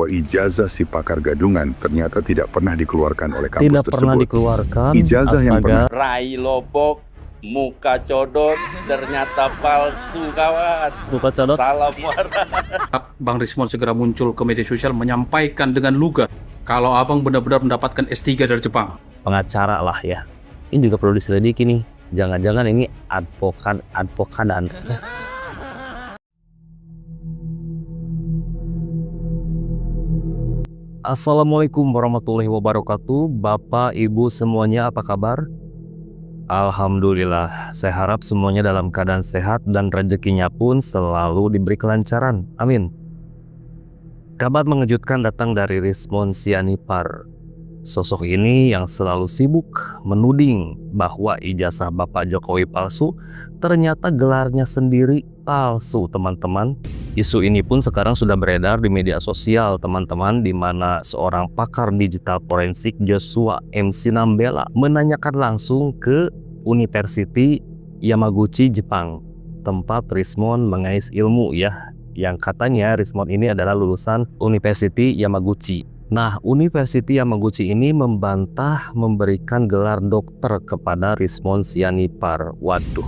bahwa ijazah si pakar gadungan ternyata tidak pernah dikeluarkan oleh kampus Tidak tersebut. pernah dikeluarkan. Ijazah yang pernah Rai lobok, muka codot, ternyata palsu kawan. Muka codot. Salam warna. Bang Rismon segera muncul ke media sosial menyampaikan dengan lugas kalau abang benar-benar mendapatkan S3 dari Jepang. Pengacara lah ya. Ini juga perlu diselidiki nih. Jangan-jangan ini advokadan. Assalamualaikum warahmatullahi wabarakatuh. Bapak, Ibu semuanya apa kabar? Alhamdulillah, saya harap semuanya dalam keadaan sehat dan rezekinya pun selalu diberi kelancaran. Amin. Kabar mengejutkan datang dari Rismon Sianipar. Sosok ini yang selalu sibuk menuding bahwa ijazah Bapak Jokowi palsu, ternyata gelarnya sendiri palsu, teman-teman. Isu ini pun sekarang sudah beredar di media sosial, teman-teman, di mana seorang pakar digital forensik Joshua M. Sinambela menanyakan langsung ke University Yamaguchi, Jepang, tempat Rismon mengais ilmu ya, yang katanya Rismon ini adalah lulusan University Yamaguchi. Nah, University Yamaguchi ini membantah memberikan gelar dokter kepada Rismon Sianipar. Waduh.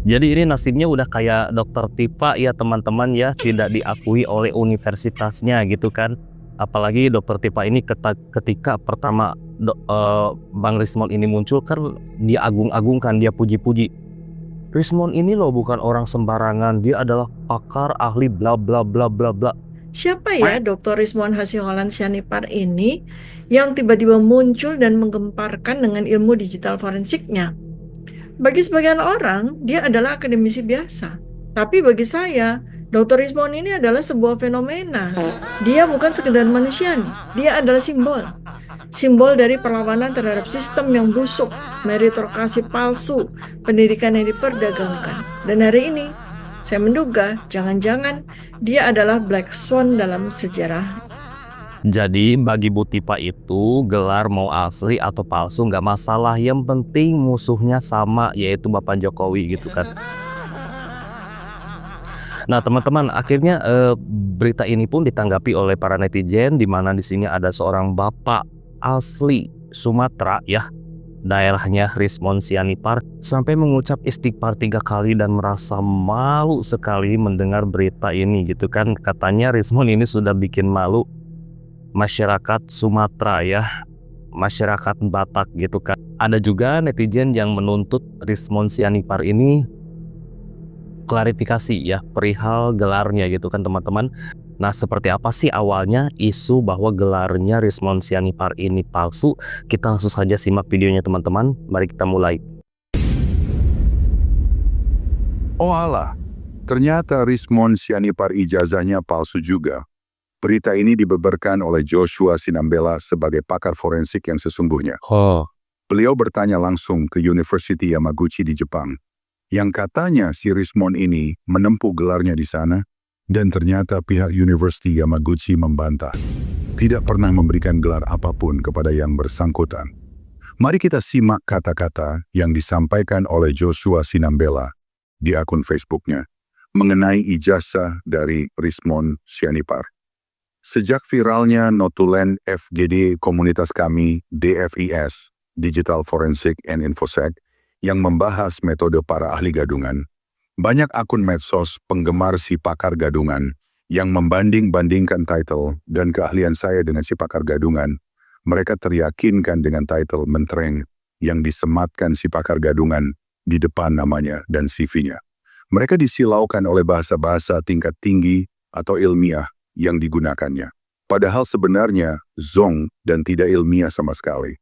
Jadi ini nasibnya udah kayak dokter Tipa ya teman-teman ya, tidak diakui oleh universitasnya gitu kan. Apalagi dokter Tipa ini ketika pertama Bang Rismon ini muncul kan dia agung-agungkan, dia puji-puji. Rismon ini loh bukan orang sembarangan, dia adalah pakar ahli bla bla bla bla bla. Siapa ya Dr. Rismon Hasiholahan Sianipar ini yang tiba-tiba muncul dan menggemparkan dengan ilmu digital forensiknya? Bagi sebagian orang, dia adalah akademisi biasa. Tapi bagi saya, Dr. Rismon ini adalah sebuah fenomena. Dia bukan sekedar manusia nih, dia adalah simbol. Simbol dari perlawanan terhadap sistem yang busuk, meritokrasi palsu, pendidikan yang diperdagangkan. Dan hari ini, saya menduga jangan-jangan dia adalah Black Swan dalam sejarah. Jadi bagi Bu Tipa itu gelar mau asli atau palsu nggak masalah, yang penting musuhnya sama, yaitu Bapak Jokowi gitu kan. Nah teman-teman, akhirnya berita ini pun ditanggapi oleh para netizen, di mana di sini ada seorang bapak asli Sumatera ya, daerahnya Rismon Sianipar, sampai mengucap istighfar 3 kali dan merasa malu sekali mendengar berita ini gitu kan. Katanya Rismon ini sudah bikin malu masyarakat Sumatera ya, masyarakat Batak gitu kan. Ada juga netizen yang menuntut Rismon Sianipar ini klarifikasi ya perihal gelarnya gitu kan teman-teman. Nah seperti apa sih awalnya isu bahwa gelarnya Rismon Sianipar ini palsu? Kita langsung saja simak videonya teman-teman. Mari kita mulai. Oh alah, ternyata Rismon Sianipar ijazahnya palsu juga. Berita ini dibeberkan oleh Joshua Sinambela sebagai pakar forensik yang sesungguhnya. Beliau bertanya langsung ke University Yamaguchi di Jepang, yang katanya si Rismon ini menempuh gelarnya di sana, dan ternyata pihak University Yamaguchi membantah, tidak pernah memberikan gelar apapun kepada yang bersangkutan. Mari kita simak kata-kata yang disampaikan oleh Joshua Sinambela di akun Facebooknya mengenai ijazah dari Rismon Sianipar. Sejak viralnya notulen FGD komunitas kami DFIS, Digital Forensic and Infosec, yang membahas metode para ahli gadungan, banyak akun medsos penggemar si pakar gadungan yang membanding-bandingkan title dan keahlian saya dengan si pakar gadungan. Mereka teryakinkan dengan title mentereng yang disematkan si pakar gadungan di depan namanya dan CV-nya. Mereka disilaukan oleh bahasa-bahasa tingkat tinggi atau ilmiah yang digunakannya. Padahal sebenarnya zong dan tidak ilmiah sama sekali.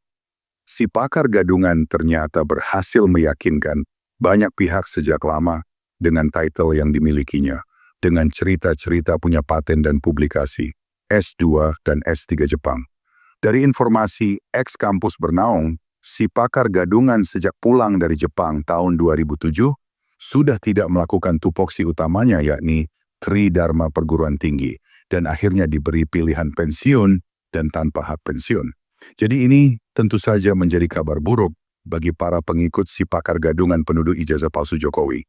Si pakar gadungan ternyata berhasil meyakinkan banyak pihak sejak lama dengan title yang dimilikinya, dengan cerita-cerita punya paten dan publikasi, S2 dan S3 Jepang. Dari informasi ex-kampus Bernaung, si pakar gadungan sejak pulang dari Jepang tahun 2007, sudah tidak melakukan tupoksi utamanya yakni Tridharma Perguruan Tinggi, dan akhirnya diberi pilihan pensiun dan tanpa hak pensiun. Jadi ini tentu saja menjadi kabar buruk bagi para pengikut si pakar gadungan penuduh ijazah palsu Jokowi.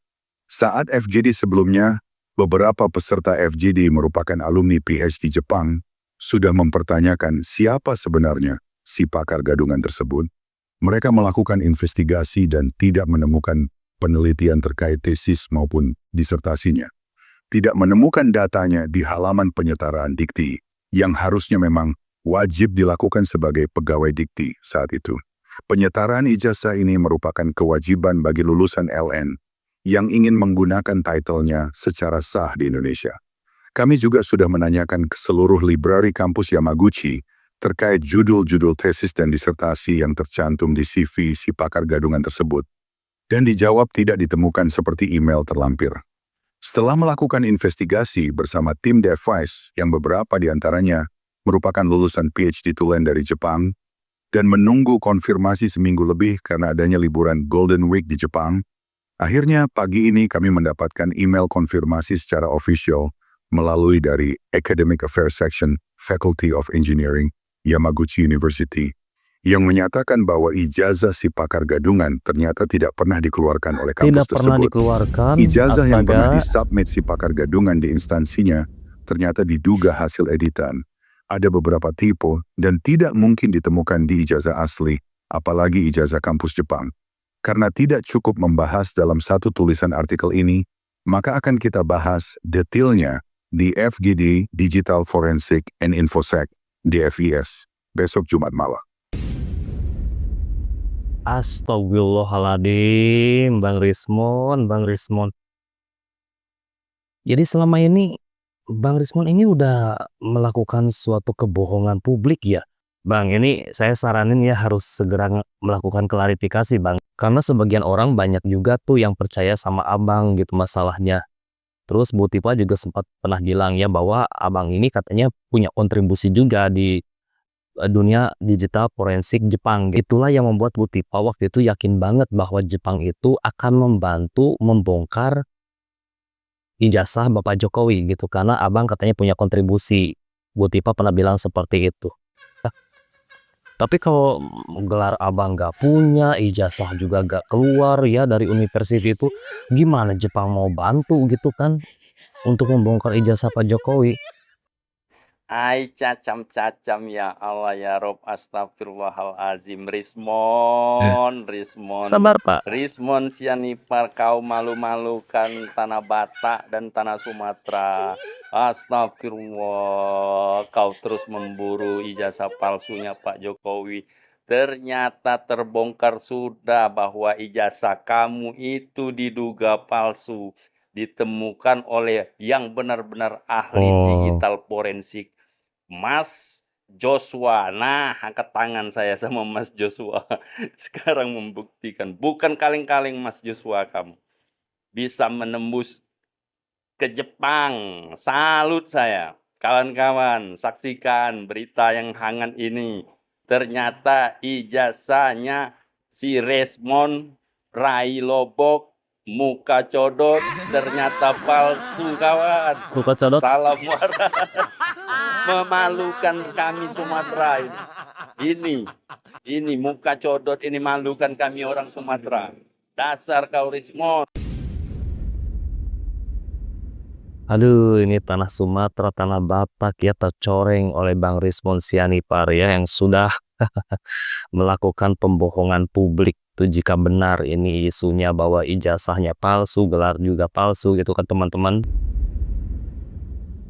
Saat FGD sebelumnya, Beberapa peserta FGD merupakan alumni PhD Jepang sudah mempertanyakan siapa sebenarnya si pakar gadungan tersebut. Mereka melakukan investigasi dan tidak menemukan penelitian terkait tesis maupun disertasinya. Tidak menemukan datanya di halaman penyetaraan dikti yang harusnya memang wajib dilakukan sebagai pegawai dikti saat itu. Penyetaraan ijazah ini merupakan kewajiban bagi lulusan LN yang ingin menggunakan title-nya secara sah di Indonesia. Kami juga sudah menanyakan ke seluruh library kampus Yamaguchi terkait judul-judul tesis dan disertasi yang tercantum di CV si pakar gadungan tersebut, dan dijawab tidak ditemukan seperti email terlampir. Setelah melakukan investigasi bersama tim Device yang beberapa di antaranya merupakan lulusan PhD Tulen dari Jepang, dan menunggu konfirmasi seminggu lebih karena adanya liburan Golden Week di Jepang, akhirnya pagi ini kami mendapatkan email konfirmasi secara official melalui dari Academic Affairs Section Faculty of Engineering Yamaguchi University yang menyatakan bahwa ijazah si pakar gadungan ternyata tidak pernah dikeluarkan oleh kampus Tidak pernah tersebut. dikeluarkan. Ijazah yang pernah Astaga. disubmit si pakar gadungan di instansinya ternyata diduga hasil editan. Ada beberapa tipe dan tidak mungkin ditemukan di ijazah asli, apalagi ijazah kampus Jepang. Karena tidak cukup membahas dalam satu tulisan artikel ini, maka akan kita bahas detailnya di FGD Digital Forensic and Infosec DFIS besok Jumat malam. Astagfirullahaladzim, Bang Rismon. Jadi selama ini Bang Rismon ini udah melakukan suatu kebohongan publik ya? Bang, ini saya saranin ya harus segera melakukan klarifikasi, Bang. Karena sebagian orang banyak juga tuh yang percaya sama Abang gitu masalahnya. Terus Bu Tipa juga sempat pernah bilang ya bahwa Abang ini katanya punya kontribusi juga di dunia digital forensik Jepang. Itulah yang membuat Bu Tipa waktu itu yakin banget bahwa Jepang itu akan membantu membongkar ijazah Bapak Jokowi gitu. Karena Abang katanya punya kontribusi. Bu Tipa pernah bilang seperti itu. Tapi kalau gelar Abang gak punya, ijazah juga gak keluar ya dari universitas itu, gimana Jepang mau bantu gitu kan untuk membongkar ijazah Pak Jokowi? Ai cacam-cacam ya Allah ya Rob, astagfirullahalazim. Rismon. Sabar Pak. Rismon Sianipar, kau malu-malukan tanah Batak dan tanah Sumatera. Astagfirullah, kau terus memburu ijazah palsunya Pak Jokowi. Ternyata terbongkar sudah bahwa ijazah kamu itu diduga palsu. Ditemukan oleh yang benar-benar ahli digital forensik, Mas Joshua. Nah, angkat tangan saya sama Mas Joshua. Sekarang membuktikan. Bukan kaleng-kaleng Mas Joshua kamu bisa menembus ke Jepang. Salut saya. Kawan-kawan, saksikan berita yang hangat ini. Ternyata ijazahnya si Resmon Rai Lobok, muka codot, ternyata palsu kawan. Muka codot. Salam waras. Memalukan kami Sumatera ini. Ini muka codot ini malukan kami orang Sumatera. Dasar kau Rismon. Aduh, ini tanah Sumatera, tanah Batak ya tercoreng oleh Bang Rismon Sianipar ya yang sudah melakukan pembohongan publik tuh jika benar ini isunya bahwa ijazahnya palsu, gelar juga palsu gitu kan teman-teman.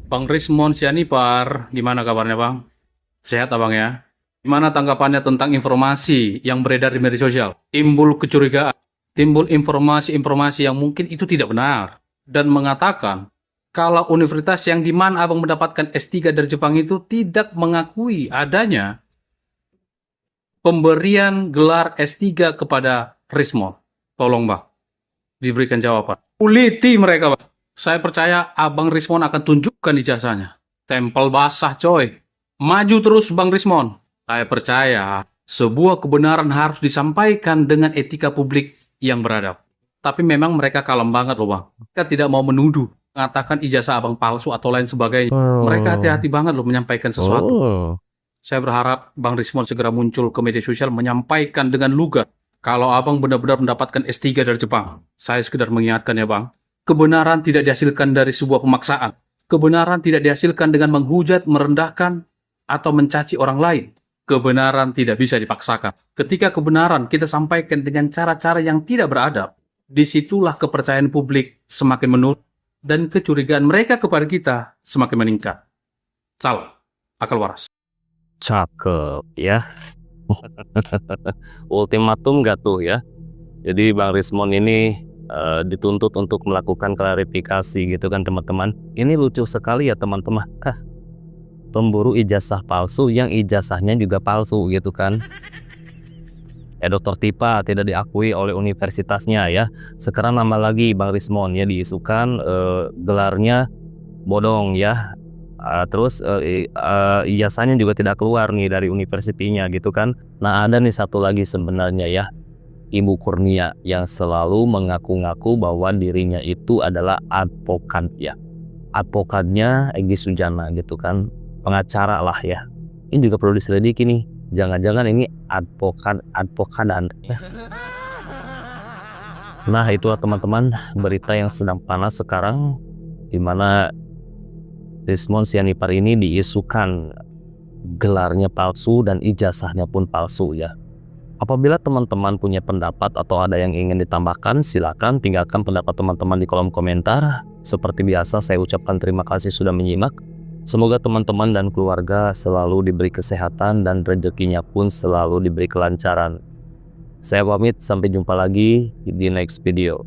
Bang Rismon Sianipar, gimana kabarnya Bang? Sehat Abang ya? Gimana tanggapannya tentang informasi yang beredar di media sosial? Timbul kecurigaan, timbul informasi-informasi yang mungkin itu tidak benar, dan mengatakan kalau universitas yang di mana Abang mendapatkan S3 dari Jepang itu tidak mengakui adanya pemberian gelar S3 kepada Rismon. Tolong Bang, diberikan jawaban. Uliti mereka Bang. Saya percaya Abang Rismon akan tunjukkan ijazahnya. Tempel basah coy. Maju terus Bang Rismon. Saya percaya sebuah kebenaran harus disampaikan dengan etika publik yang beradab. Tapi memang mereka kalem banget loh Bang. Mereka tidak mau menuduh, mengatakan ijazah Abang palsu atau lain sebagainya. Mereka hati-hati banget loh menyampaikan sesuatu. Saya berharap Bang Rismon segera muncul ke media sosial menyampaikan dengan lugas kalau Abang benar-benar mendapatkan S3 dari Jepang. Saya sekedar mengingatkan ya Bang, Kebenaran tidak dihasilkan dari sebuah pemaksaan. Kebenaran tidak dihasilkan dengan menghujat, merendahkan, atau mencaci orang lain. Kebenaran tidak bisa dipaksakan. Ketika kebenaran kita sampaikan dengan cara-cara yang tidak beradab, disitulah kepercayaan publik semakin menurun dan kecurigaan mereka kepada kita semakin meningkat. Salam, akal waras. Cakep ya. Ultimatum gak tuh ya. Jadi Bang Rismon ini dituntut untuk melakukan klarifikasi gitu kan teman-teman. Ini lucu sekali ya teman-teman. Pemburu ijazah palsu yang ijazahnya juga palsu gitu kan. Dr. Tipa tidak diakui oleh universitasnya ya. Sekarang nambah lagi Bang Rismon ya diisukan gelarnya bodong ya. Terus ijazahnya juga tidak keluar nih dari universitinya gitu kan. Nah ada nih satu lagi sebenarnya ya, Ibu Kurnia yang selalu mengaku-ngaku bahwa dirinya itu adalah advokat ya. Advokatnya Egy Sujana gitu kan, pengacara lah ya. Ini juga perlu diselidiki nih, jangan-jangan ini advokadan. Nah itulah teman-teman berita yang sedang panas sekarang, di mana Rismon Sianipar ini diisukan gelarnya palsu dan ijazahnya pun palsu ya. Apabila teman-teman punya pendapat atau ada yang ingin ditambahkan, silakan tinggalkan pendapat teman-teman di kolom komentar. Seperti biasa saya ucapkan terima kasih sudah menyimak. Semoga teman-teman dan keluarga selalu diberi kesehatan dan rezekinya pun selalu diberi kelancaran. Saya pamit, sampai jumpa lagi di next video.